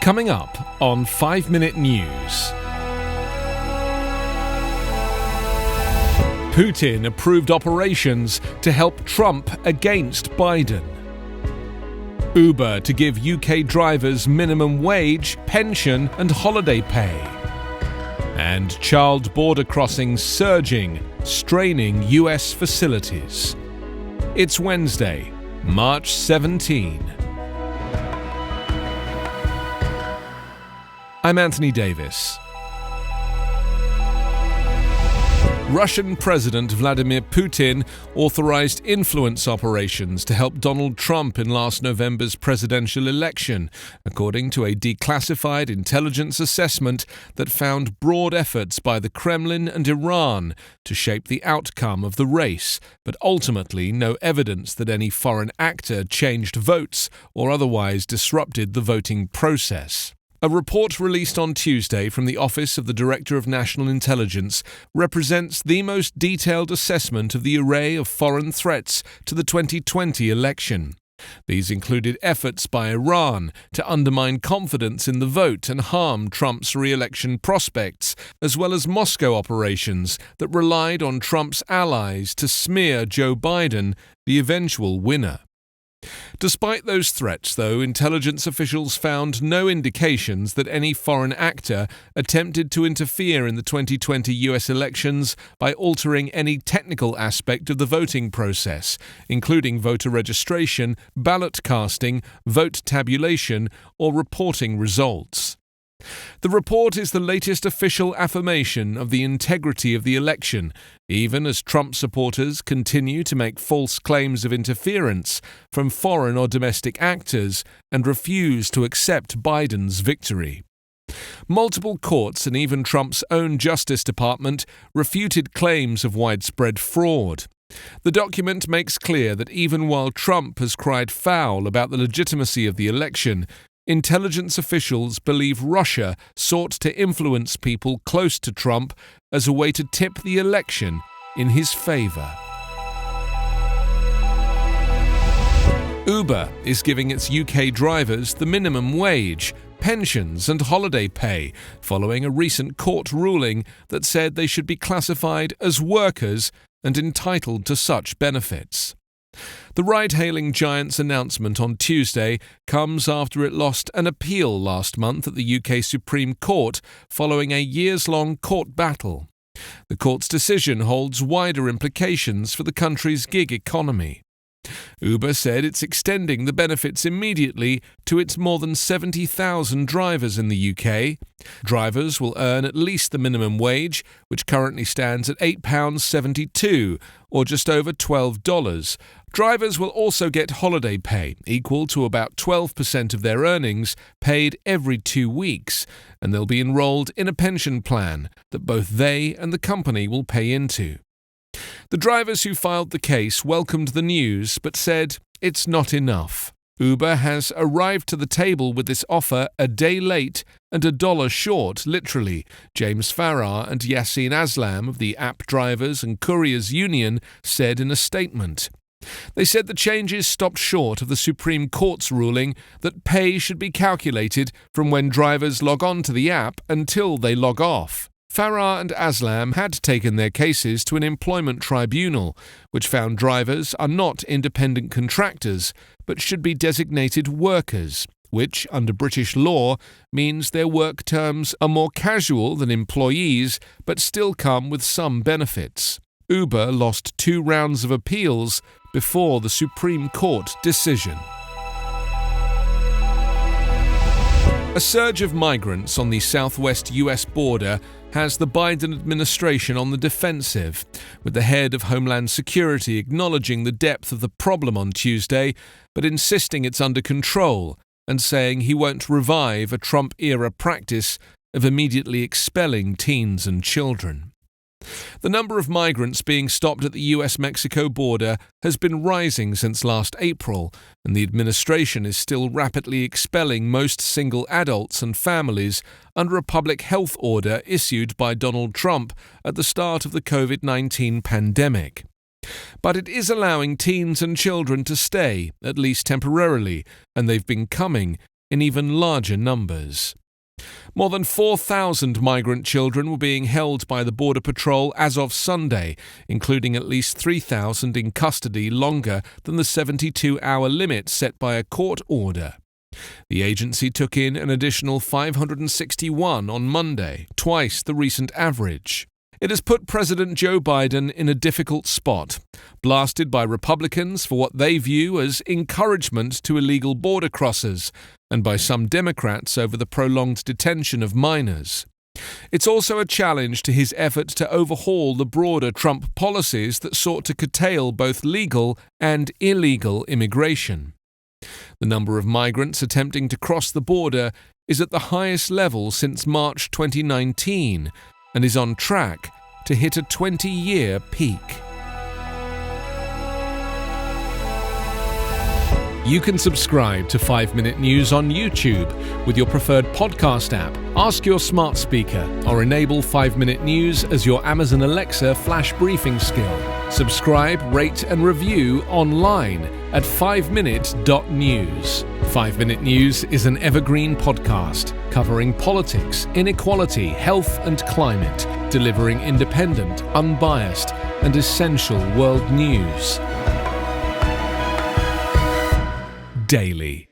Coming up on 5 Minute News. Putin approved operations to help Trump against Biden. Uber to give UK drivers minimum wage, pension and holiday pay. And child border crossings surging, straining US facilities. It's Wednesday, March 17. I'm Anthony Davis. Russian President Vladimir Putin authorized influence operations to help Donald Trump in last November's presidential election, according to a declassified intelligence assessment that found broad efforts by the Kremlin and Iran to shape the outcome of the race, but ultimately no evidence that any foreign actor changed votes or otherwise disrupted the voting process. A report released on Tuesday from the Office of the Director of National Intelligence represents the most detailed assessment of the array of foreign threats to the 2020 election. These included efforts by Iran to undermine confidence in the vote and harm Trump's re-election prospects, as well as Moscow operations that relied on Trump's allies to smear Joe Biden, the eventual winner. Despite those threats, though, intelligence officials found no indications that any foreign actor attempted to interfere in the 2020 US elections by altering any technical aspect of the voting process, including voter registration, ballot casting, vote tabulation, or reporting results. The report is the latest official affirmation of the integrity of the election, even as Trump supporters continue to make false claims of interference from foreign or domestic actors and refuse to accept Biden's victory. Multiple courts and even Trump's own Justice Department refuted claims of widespread fraud. The document makes clear that even while Trump has cried foul about the legitimacy of the election, intelligence officials believe Russia sought to influence people close to Trump as a way to tip the election in his favor. Uber is giving its UK drivers the minimum wage, pensions and holiday pay, following a recent court ruling that said they should be classified as workers and entitled to such benefits. The ride-hailing giant's announcement on Tuesday comes after it lost an appeal last month at the UK Supreme Court following a years-long court battle. The court's decision holds wider implications for the country's gig economy. Uber said it's extending the benefits immediately to its more than 70,000 drivers in the UK. Drivers will earn at least the minimum wage, which currently stands at £8.72, or just over $12. Drivers will also get holiday pay, equal to about 12% of their earnings, paid every 2 weeks, and they'll be enrolled in a pension plan that both they and the company will pay into. The drivers who filed the case welcomed the news but said it's not enough. Uber has arrived to the table with this offer a day late and $1 short, literally, James Farrar and Yassin Aslam of the App Drivers and Couriers Union said in a statement. They said the changes stopped short of the Supreme Court's ruling that pay should be calculated from when drivers log on to the app until they log off. Farrar and Aslam had taken their cases to an employment tribunal, which found drivers are not independent contractors, but should be designated workers, which, under British law, means their work terms are more casual than employees, but still come with some benefits. Uber lost 2 rounds of appeals before the Supreme Court decision. A surge of migrants on the southwest US border has the Biden administration on the defensive, with the head of Homeland Security acknowledging the depth of the problem on Tuesday, but insisting it's under control and saying he won't revive a Trump-era practice of immediately expelling teens and children. The number of migrants being stopped at the US-Mexico border has been rising since last April, and the administration is still rapidly expelling most single adults and families under a public health order issued by Donald Trump at the start of the COVID-19 pandemic. But it is allowing teens and children to stay, at least temporarily, and they've been coming, in even larger numbers. More than 4,000 migrant children were being held by the Border Patrol as of Sunday, including at least 3,000 in custody longer than the 72-hour limit set by a court order. The agency took in an additional 561 on Monday, twice the recent average. It has put President Joe Biden in a difficult spot, blasted by Republicans for what they view as encouragement to illegal border crossers, and by some Democrats over the prolonged detention of minors. It's also a challenge to his effort to overhaul the broader Trump policies that sought to curtail both legal and illegal immigration. The number of migrants attempting to cross the border is at the highest level since March 2019 and is on track to hit a 20-year peak. You can subscribe to 5 Minute News on YouTube with your preferred podcast app. Ask your smart speaker or enable 5 Minute News as your Amazon Alexa flash briefing skill. Subscribe, rate and review online at 5minute.news. 5 Minute News is an Evergreen Podcast covering politics, inequality, health and climate, delivering independent, unbiased and essential world news daily.